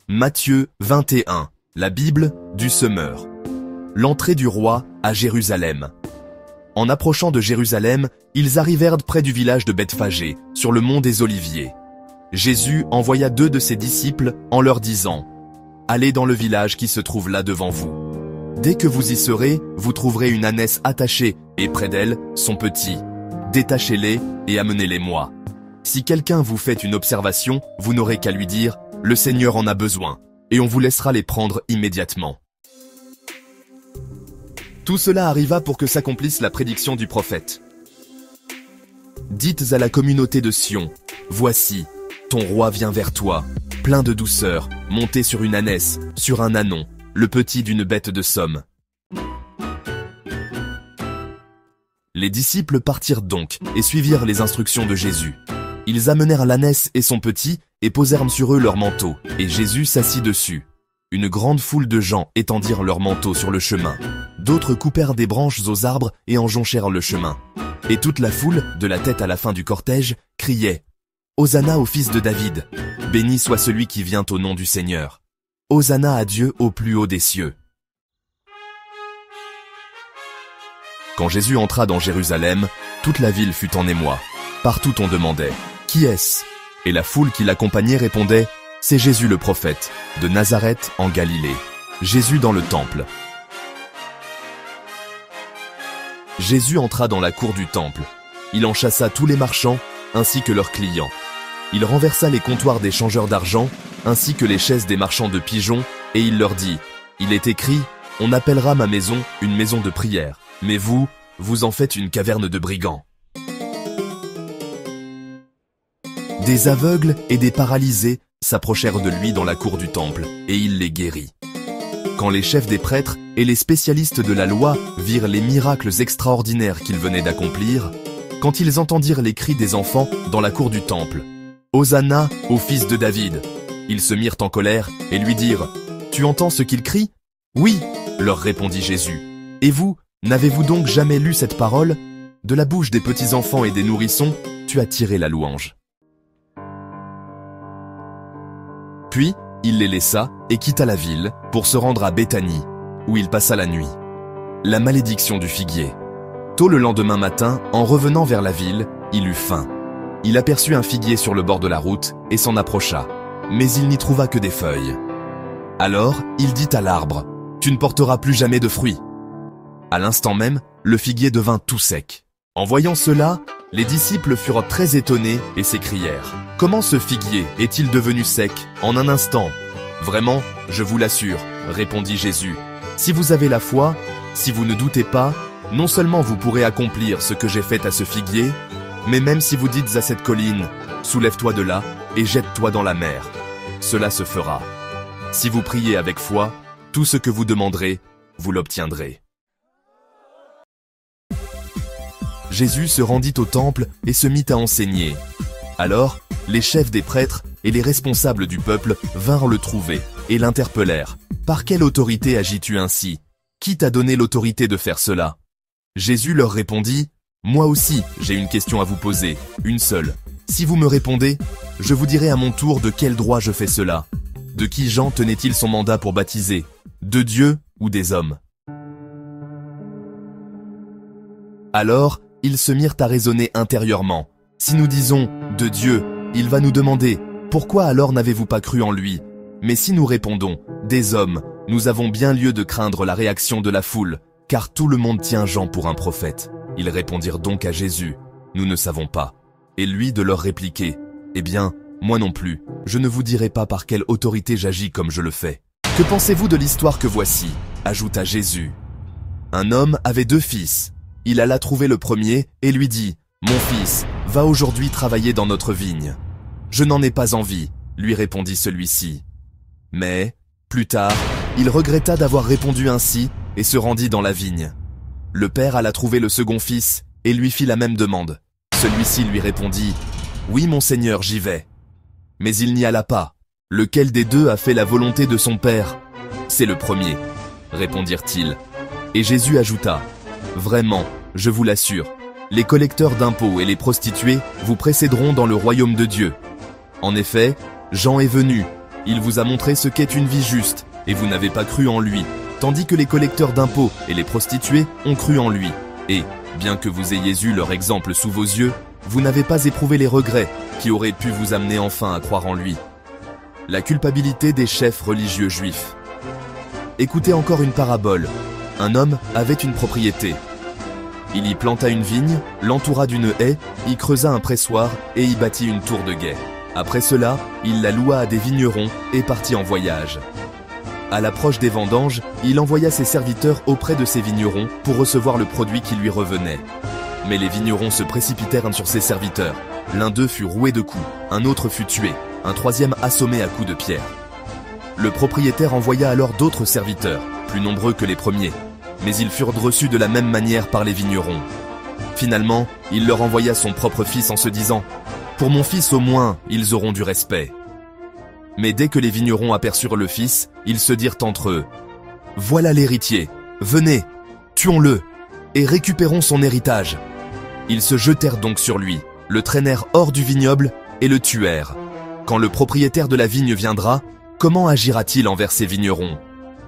Matthieu 21, la Bible du semeur. L'entrée du roi à Jérusalem. En approchant de Jérusalem, ils arrivèrent près du village de Bethphagée, sur le mont des Oliviers. Jésus envoya 2 de ses disciples en leur disant « Allez dans le village qui se trouve là devant vous. Dès que vous y serez, vous trouverez une ânesse attachée et près d'elle, son petit. Détachez-les et amenez-les-moi. Si quelqu'un vous fait une observation, vous n'aurez qu'à lui dire « Le Seigneur en a besoin » et on vous laissera les prendre immédiatement. » Tout cela arriva pour que s'accomplisse la prédiction du prophète. Dites à la communauté de Sion, « Voici, ton roi vient vers toi, plein de douceur, monté sur une ânesse, sur un ânon, le petit d'une bête de somme. » Les disciples partirent donc et suivirent les instructions de Jésus. Ils amenèrent l'ânesse et son petit et posèrent sur eux leurs manteaux, et Jésus s'assit dessus. Une grande foule de gens étendirent leurs manteaux sur le chemin. D'autres coupèrent des branches aux arbres et en jonchèrent le chemin. Et toute la foule, de la tête à la fin du cortège, criait « Hosanna au fils de David, béni soit celui qui vient au nom du Seigneur. Hosanna à Dieu au plus haut des cieux. » Quand Jésus entra dans Jérusalem, toute la ville fut en émoi. Partout on demandait « Qui est-ce » Et la foule qui l'accompagnait répondait « C'est Jésus le prophète, de Nazareth en Galilée. » Jésus dans le temple. Jésus entra dans la cour du temple. Il en chassa tous les marchands, ainsi que leurs clients. Il renversa les comptoirs des changeurs d'argent, ainsi que les chaises des marchands de pigeons, et il leur dit « Il est écrit, on appellera ma maison une maison de prière, mais vous, vous en faites une caverne de brigands. » Des aveugles et des paralysés s'approchèrent de lui dans la cour du temple, et il les guérit. Quand les chefs des prêtres et les spécialistes de la loi virent les miracles extraordinaires qu'il venait d'accomplir, quand ils entendirent les cris des enfants dans la cour du temple, « Hosanna au fils de David !» ils se mirent en colère et lui dirent « Tu entends ce qu'ils crient ?»« Oui !» leur répondit Jésus. « Et vous, n'avez-vous donc jamais lu cette parole ? De la bouche des petits enfants et des nourrissons, tu as tiré la louange. » Puis, il les laissa et quitta la ville pour se rendre à Béthanie, où il passa la nuit. La malédiction du figuier. Tôt le lendemain matin, en revenant vers la ville, il eut faim. Il aperçut un figuier sur le bord de la route et s'en approcha, mais il n'y trouva que des feuilles. Alors, il dit à l'arbre, « Tu ne porteras plus jamais de fruits. » À l'instant même, le figuier devint tout sec. En voyant cela, les disciples furent très étonnés et s'écrièrent « Comment ce figuier est-il devenu sec en un instant ?» « Vraiment, je vous l'assure, répondit Jésus. Si vous avez la foi, si vous ne doutez pas, non seulement vous pourrez accomplir ce que j'ai fait à ce figuier, mais même si vous dites à cette colline, soulève-toi de là et jette-toi dans la mer, cela se fera. Si vous priez avec foi, tout ce que vous demanderez, vous l'obtiendrez. Jésus se rendit au temple et se mit à enseigner. Alors, les chefs des prêtres et les responsables du peuple vinrent le trouver et l'interpellèrent. « Par quelle autorité agis-tu ainsi ? Qui t'a donné l'autorité de faire cela ?» Jésus leur répondit, « Moi aussi, j'ai une question à vous poser, une seule. Si vous me répondez, je vous dirai à mon tour de quel droit je fais cela. De qui Jean tenait-il son mandat pour baptiser ? De Dieu ou des hommes ?» Alors, ils se mirent à raisonner intérieurement. « Si nous disons « de Dieu », il va nous demander « Pourquoi alors n'avez-vous pas cru en lui ?» Mais si nous répondons « Des hommes », nous avons bien lieu de craindre la réaction de la foule, car tout le monde tient Jean pour un prophète. Ils répondirent donc à Jésus « Nous ne savons pas ». Et lui de leur répliquer « Eh bien, moi non plus, je ne vous dirai pas par quelle autorité j'agis comme je le fais. » « Que pensez-vous de l'histoire que voici ?» ajouta Jésus. Un homme avait 2 fils. Il alla trouver le premier et lui dit « Mon fils, va aujourd'hui travailler dans notre vigne. »« Je n'en ai pas envie, » lui répondit celui-ci. Mais, plus tard, il regretta d'avoir répondu ainsi et se rendit dans la vigne. Le père alla trouver le second fils et lui fit la même demande. Celui-ci lui répondit « Oui, mon Seigneur, j'y vais. » Mais il n'y alla pas. Lequel des 2 a fait la volonté de son père ? C'est le premier, répondirent-ils. Et Jésus ajouta « Vraiment, je vous l'assure, les collecteurs d'impôts et les prostituées vous précéderont dans le royaume de Dieu. En effet, Jean est venu, Il vous a montré ce qu'est une vie juste, et vous n'avez pas cru en lui, tandis que les collecteurs d'impôts et les prostituées ont cru en lui. Et, bien que vous ayez eu leur exemple sous vos yeux, vous n'avez pas éprouvé les regrets qui auraient pu vous amener enfin à croire en lui. La culpabilité des chefs religieux juifs. Écoutez encore une parabole. Un homme avait une propriété. Il y planta une vigne, l'entoura d'une haie, y creusa un pressoir et y bâtit une tour de guet. Après cela, il la loua à des vignerons et partit en voyage. À l'approche des vendanges, il envoya ses serviteurs auprès de ces vignerons pour recevoir le produit qui lui revenait. Mais les vignerons se précipitèrent sur ses serviteurs. L'un d'eux fut roué de coups, un autre fut tué, un troisième assommé à coups de pierre. Le propriétaire envoya alors d'autres serviteurs, plus nombreux que les premiers, mais ils furent reçus de la même manière par les vignerons. Finalement, il leur envoya son propre fils en se disant « Pour mon fils au moins, ils auront du respect ». Mais dès que les vignerons aperçurent le fils, ils se dirent entre eux « Voilà l'héritier, venez, tuons-le et récupérons son héritage ». Ils se jetèrent donc sur lui, le traînèrent hors du vignoble et le tuèrent. Quand le propriétaire de la vigne viendra, comment agira-t-il envers ces vignerons?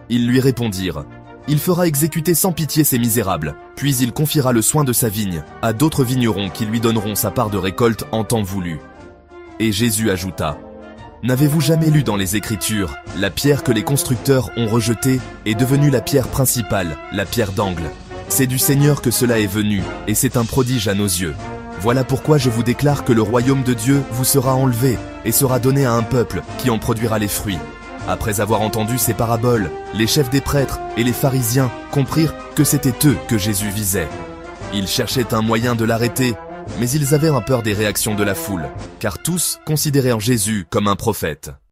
Ils lui répondirent « Il fera exécuter sans pitié ces misérables, puis il confiera le soin de sa vigne à d'autres vignerons qui lui donneront sa part de récolte en temps voulu. » Et Jésus ajouta « N'avez-vous jamais lu dans les Écritures, la pierre que les constructeurs ont rejetée est devenue la pierre principale, la pierre d'angle. C'est du Seigneur que cela est venu, et c'est un prodige à nos yeux. Voilà pourquoi je vous déclare que le royaume de Dieu vous sera enlevé et sera donné à un peuple qui en produira les fruits. » Après avoir entendu ces paraboles, les chefs des prêtres et les pharisiens comprirent que c'était eux que Jésus visait. Ils cherchaient un moyen de l'arrêter, mais ils avaient peur des réactions de la foule, car tous considéraient en Jésus comme un prophète.